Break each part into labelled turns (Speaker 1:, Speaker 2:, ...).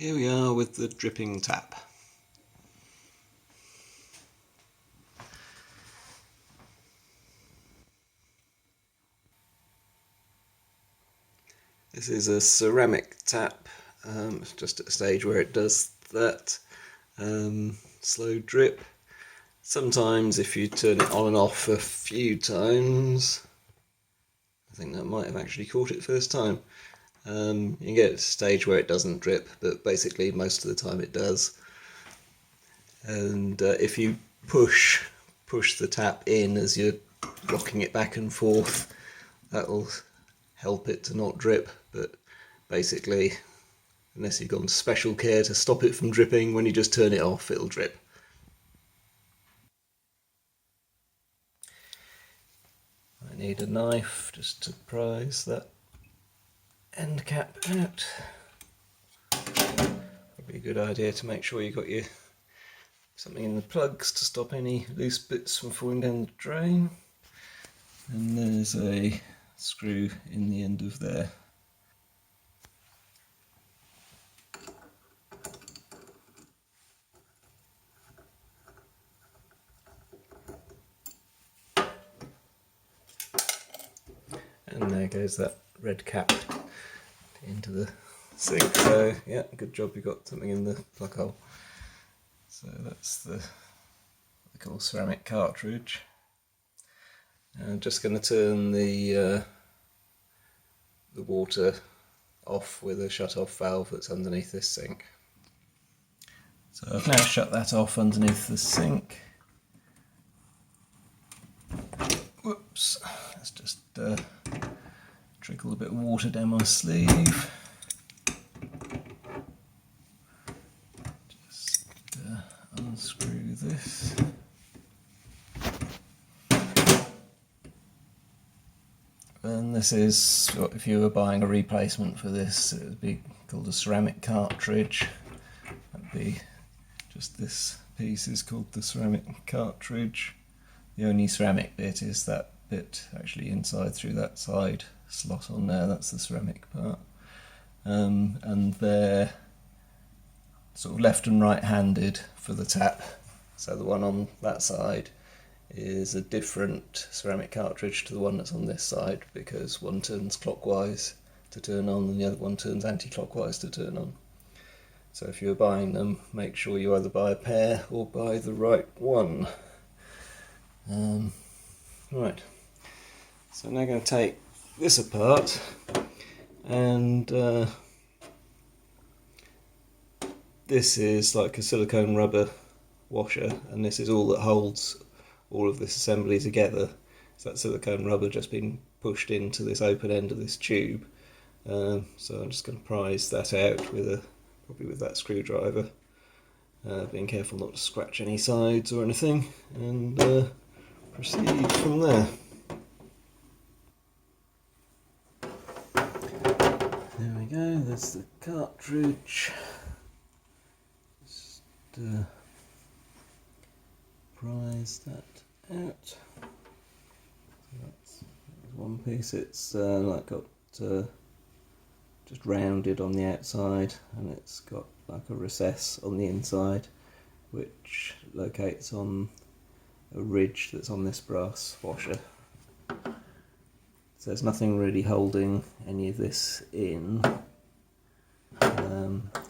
Speaker 1: Here we are with the dripping tap. This is a ceramic tap. It's just at a stage where it does that slow drip. Sometimes if you turn it on and off a few times, I think that might have actually caught it first time. You can get to a stage where it doesn't drip, but basically most of the time it does. And if you push the tap in as you're rocking it back and forth, that'll help it to not drip. But basically, unless you've got special care to stop it from dripping, when you just turn it off, it'll drip. I need a knife just to prise that end cap out. Probably a good idea to make sure you've got your something in the plugs to stop any loose bits from falling down the drain. And there's a screw in the end of there. And there goes that red cap into the sink. So yeah, good job you got something in the plug hole. So that's the what they call ceramic cartridge. I'm just going to turn the water off with a shut-off valve that's underneath this sink. So I've now shut that off underneath the sink. Whoops, let's just trickle a bit of water down my sleeve. Just unscrew this. And this is, if you were buying a replacement for this, it would be called a ceramic cartridge. That'd be just this piece is called the ceramic cartridge. The only ceramic bit is that bit actually inside through that side slot on there, that's the ceramic part. And they're sort of left and right handed for the tap. So the one on that side is a different ceramic cartridge to the one that's on this side, because one turns clockwise to turn on and the other one turns anti-clockwise to turn on. So if you're buying them, make sure you either buy a pair or buy the right one. Right, so I'm now going to take this apart, and this is like a silicone rubber washer, and this is all that holds all of this assembly together. So that silicone rubber just been pushed into this open end of this tube. So I'm just going to prise that out with probably with that screwdriver, being careful not to scratch any sides or anything, and proceed from there. There we go, there's the cartridge. Just prise that out. So that's one piece. It's like got just rounded on the outside, and it's got like a recess on the inside, which locates on a ridge that's on this brass washer. So there's nothing really holding any of this in.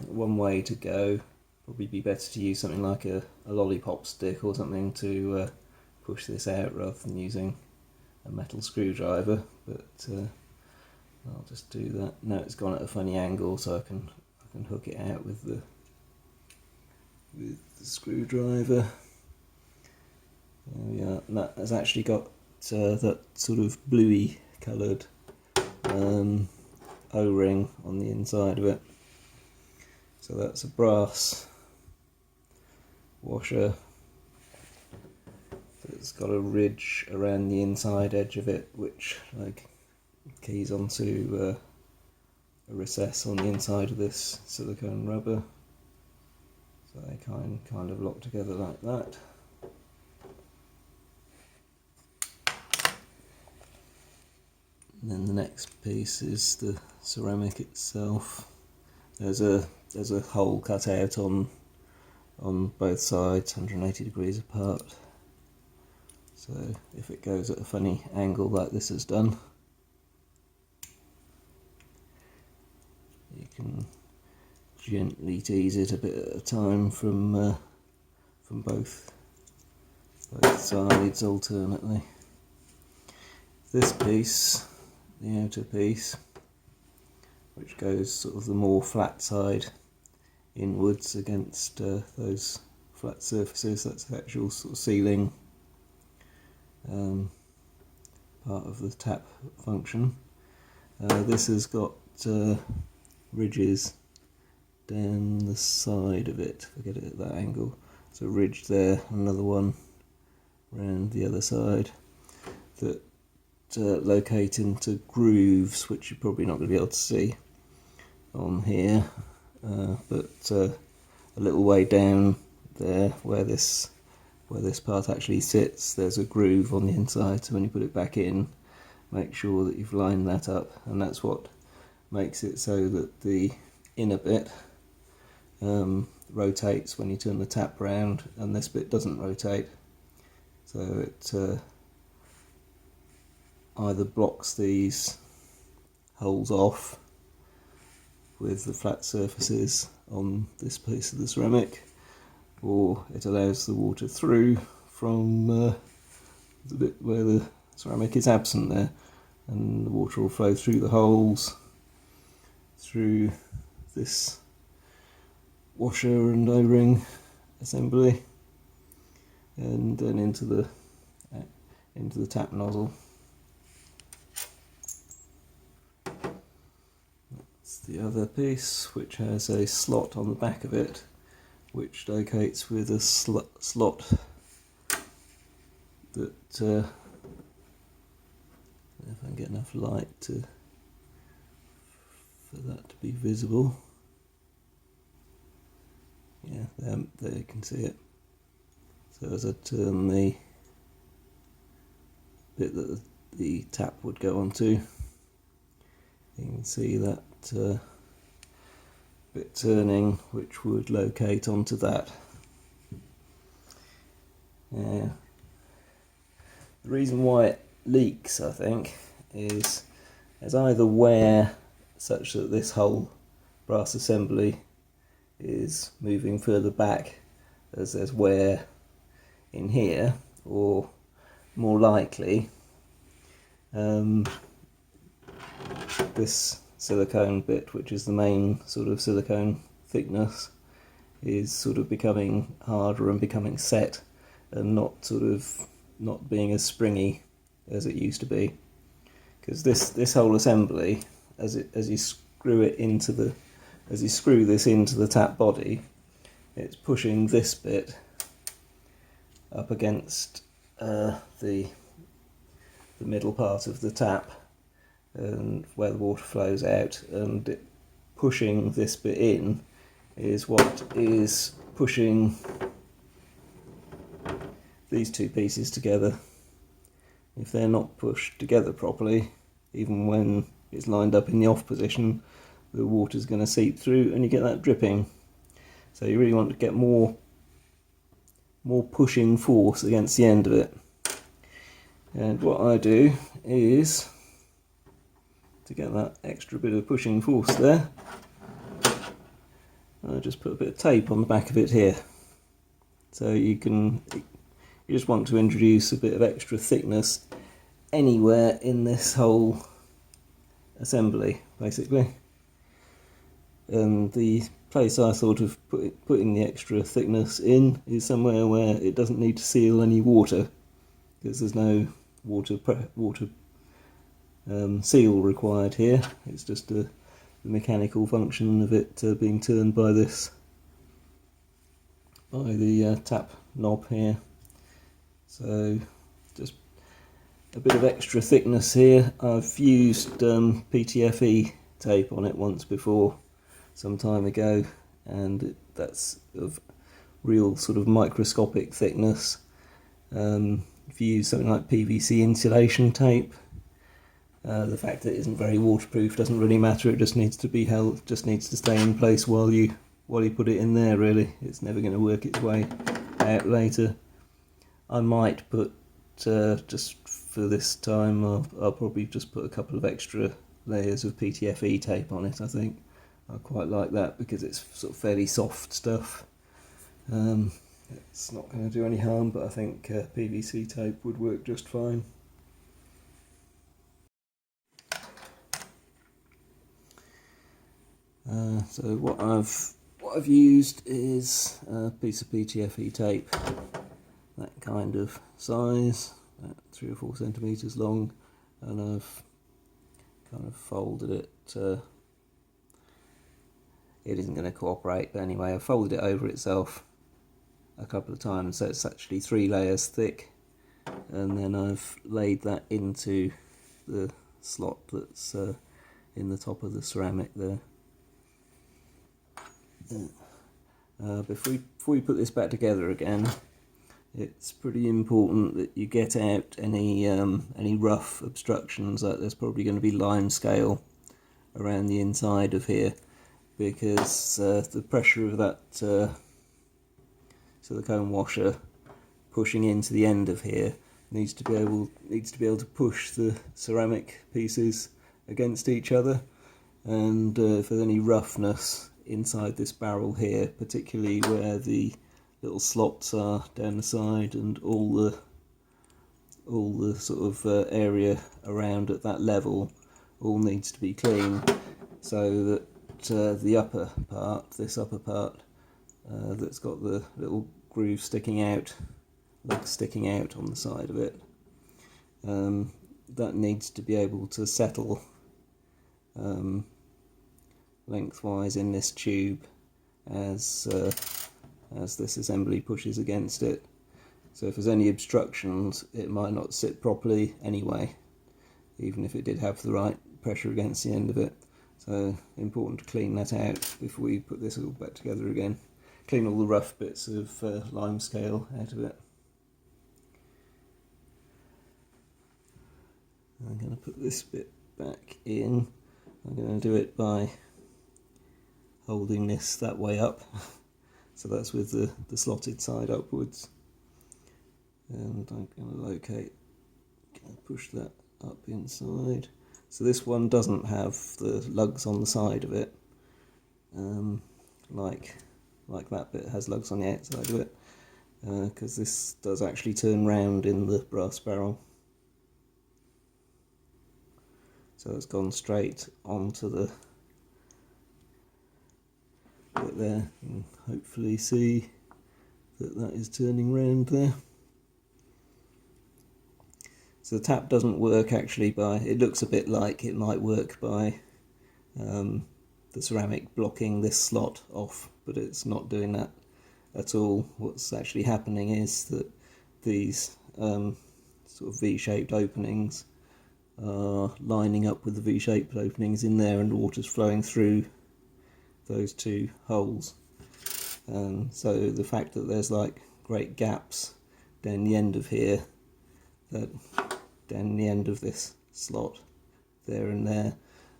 Speaker 1: One way to go, probably be better to use something like a lollipop stick or something to push this out rather than using a metal screwdriver, but I'll just do that. Now it's gone at a funny angle, so I can hook it out with the screwdriver. There we are. And that has actually got that sort of bluey coloured O-ring on the inside of it. So that's a brass washer. It's got a ridge around the inside edge of it, which like keys onto a recess on the inside of this silicone rubber. So they kind of lock together like that. And then the next piece is the ceramic itself. There's a there's a hole cut out on both sides, 180 degrees apart. So if it goes at a funny angle like this has done, you can gently tease it a bit at a time from both sides alternately. This piece, the outer piece, which goes sort of the more flat side inwards against those flat surfaces, that's the actual sort of sealing part of the tap function. This has got ridges down the side of it, if I get it at that angle. So a ridge there, another one around the other side that locate into grooves, which you're probably not going to be able to see on here, but a little way down there where this part actually sits, there's a groove on the inside, so when you put it back in, make sure that you've lined that up, and that's what makes it so that the inner bit rotates when you turn the tap round, and this bit doesn't rotate, so it either blocks these holes off with the flat surfaces on this piece of the ceramic, or it allows the water through from the bit where the ceramic is absent there, and the water will flow through the holes, through this washer and O-ring assembly, and then into the tap nozzle. That's the other piece, which has a slot on the back of it, which locates with a slot that, if I can get enough light for that to be visible. Yeah, there you can see it. So as I turn the bit that the tap would go onto, you can see that bit turning, which would locate onto that. Yeah. The reason why it leaks, I think, is there's either wear such that this whole brass assembly is moving further back as there's wear in here, or more likely this silicone bit, which is the main sort of silicone thickness, is sort of becoming harder and becoming set, and not being as springy as it used to be. Because this whole assembly, as you screw this into the tap body, it's pushing this bit up against the middle part of the tap, and where the water flows out, and pushing this bit in is what is pushing these two pieces together. If they're not pushed together properly, even when it's lined up in the off position, the water's going to seep through and you get that dripping. So you really want to get more pushing force against the end of it. And what I do is, to get that extra bit of pushing force there, I just put a bit of tape on the back of it here. So you just want to introduce a bit of extra thickness anywhere in this whole assembly, basically. And the place I thought of putting the extra thickness in is somewhere where it doesn't need to seal any water, because there's no water seal required here. It's just the mechanical function of it being turned by the tap knob here. So just a bit of extra thickness here. I've used PTFE tape on it once before, some time ago, and that's of real sort of microscopic thickness. If you use something like PVC insulation tape, The fact that it isn't very waterproof doesn't really matter. It just needs to be held, just needs to stay in place while you put it in there. Really, it's never going to work its way out later. I might put just for this time, I'll probably just put a couple of extra layers of PTFE tape on it. I think I quite like that because it's sort of fairly soft stuff. It's not going to do any harm, but I think PVC tape would work just fine. So what I've used is a piece of PTFE tape, that kind of size, 3 or 4 centimeters long, and I've kind of folded it. It isn't going to cooperate, but anyway, I've folded it over itself a couple of times, so it's actually 3 layers thick, and then I've laid that into the slot that's in the top of the ceramic there. Before we put this back together again, it's pretty important that you get out any rough obstructions. Like there's probably going to be lime scale around the inside of here, because the pressure of that silicone washer pushing into the end of here needs to be able to push the ceramic pieces against each other, and if there's any roughness inside this barrel here, particularly where the little slots are down the side and all the sort of area around at that level, all needs to be clean, so that the upper part, this upper part that's got the little groove sticking out, lugs sticking out on the side of it, that needs to be able to settle lengthwise in this tube as this assembly pushes against it. So if there's any obstructions, it might not sit properly anyway, even if it did have the right pressure against the end of it. So important to clean that out before we put this all back together again. Clean all the rough bits of lime scale out of it. I'm going to put this bit back in. I'm going to do it by holding this that way up, so that's with the slotted side upwards, and I'm going to push that up inside. So this one doesn't have the lugs on the side of it, like that bit has lugs on the outside of it, because this does actually turn round in the brass barrel. So it's gone straight onto the bit there. You can hopefully see that is turning round there. So the tap doesn't work actually by, it looks a bit like it might work by the ceramic blocking this slot off, but it's not doing that at all. What's actually happening is that these sort of V-shaped openings are lining up with the V-shaped openings in there, and the water's flowing through those 2 holes. So the fact that there's like great gaps down the end of here, down the end of this slot, there and there,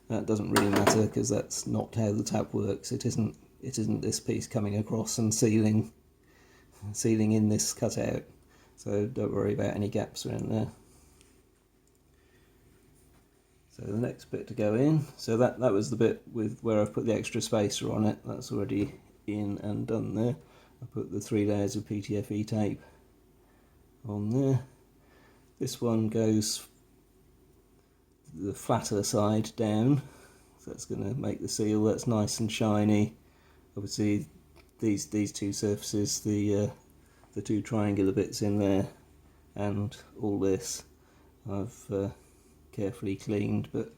Speaker 1: that doesn't really matter, because that's not how the tap works. It isn't this piece coming across and sealing in this cutout, so don't worry about any gaps around there. So the next bit to go in, so that was the bit with where I've put the extra spacer on it. That's already in and done there. I put the 3 layers of PTFE tape on there. This one goes the flatter side down, so that's going to make the seal that's nice and shiny. Obviously these 2 surfaces, the 2 triangular bits in there and all this, I've carefully cleaned, but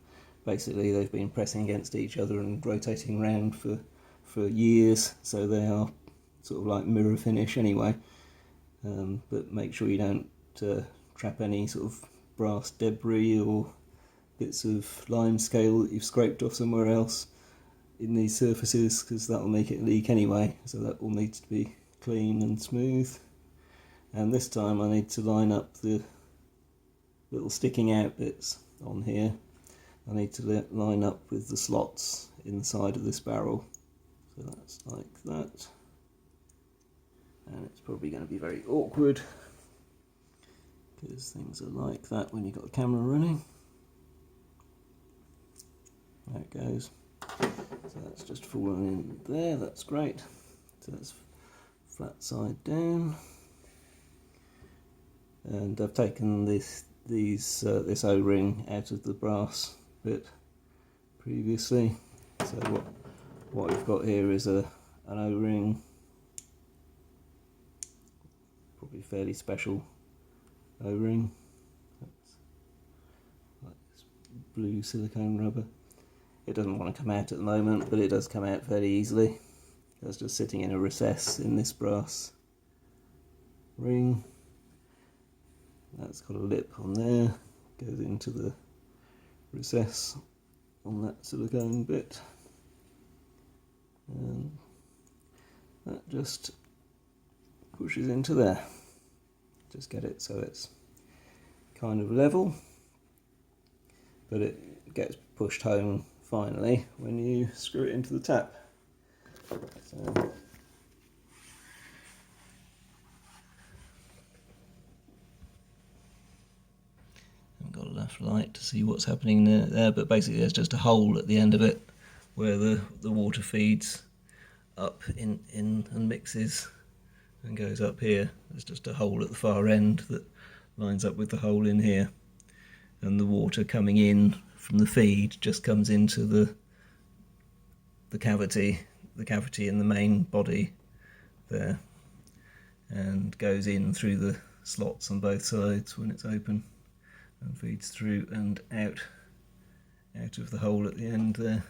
Speaker 1: basically they've been pressing against each other and rotating around for years, so they are sort of like mirror finish anyway. But make sure you don't trap any sort of brass debris or bits of lime scale that you've scraped off somewhere else in these surfaces, because that will make it leak anyway, so that all needs to be clean and smooth. And this time I need to line up the little sticking out bits on here I need to line up with the slots in the side of this barrel. So that's like that. And it's probably going to be very awkward because things are like that when you've got a camera running. There it goes. So that's just fallen in there, that's great. So that's flat side down. And I've taken this O-ring out of the brass bit previously. So what we've got here is an O-ring, probably fairly special O-ring. Like this blue silicone rubber. It doesn't want to come out at the moment, but it does come out fairly easily. It's just sitting in a recess in this brass ring. That's got a lip on there, goes into the recess on that silicone bit, and that just pushes into there. Just get it so it's kind of level, but it gets pushed home finally when you screw it into the tap. So, got enough light to see what's happening there, but basically there's just a hole at the end of it where the water feeds up in and mixes and goes up here. There's just a hole at the far end that lines up with the hole in here, and the water coming in from the feed just comes into the cavity in the main body there, and goes in through the slots on both sides when it's open, and feeds through and out of the hole at the end there.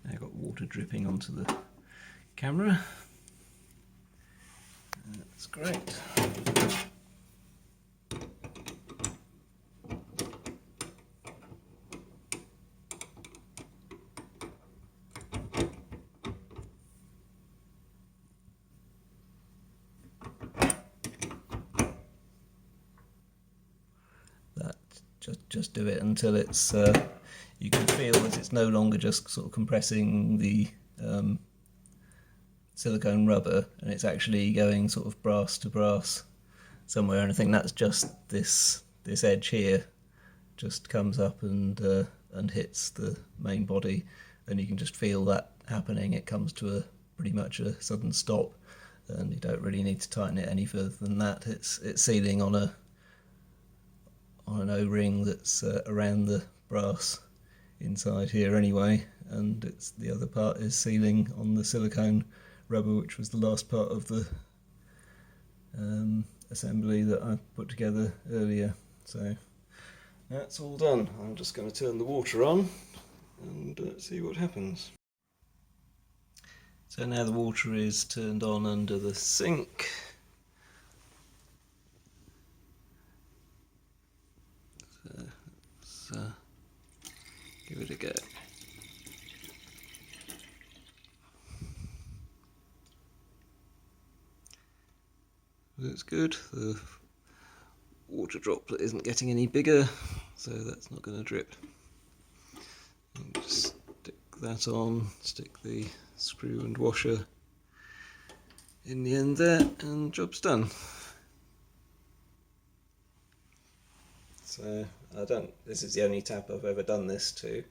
Speaker 1: Now I've got water dripping onto the camera. That's great. Just do it until it's you can feel that it's no longer just sort of compressing the silicone rubber, and it's actually going sort of brass to brass somewhere, and I think that's just this edge here just comes up and hits the main body, and you can just feel that happening. It comes to pretty much a sudden stop, and you don't really need to tighten it any further than that. It's sealing on an O-ring that's around the brass inside here anyway, and the other part is sealing on the silicone rubber, which was the last part of the assembly that I put together earlier. So that's all done. I'm just going to turn the water on and see what happens. So now the water is turned on under the sink. So let's give it a go. That's good. The water droplet isn't getting any bigger, so that's not going to drip. And just stick that on, stick the screw and washer in the end there, and job's done. So this is the only tap I've ever done this to,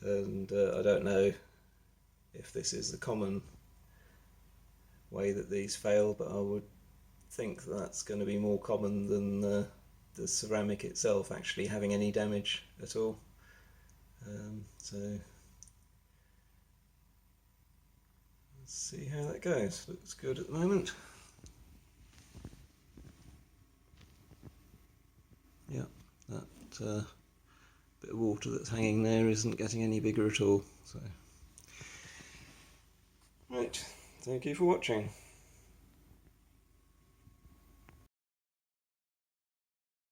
Speaker 1: and I don't know if this is the common way that these fail, but I would think that's going to be more common than the ceramic itself actually having any damage at all. So let's see how that goes. Looks good at the moment. Yeah, that bit of water that's hanging there isn't getting any bigger at all. So, right, thank you for watching.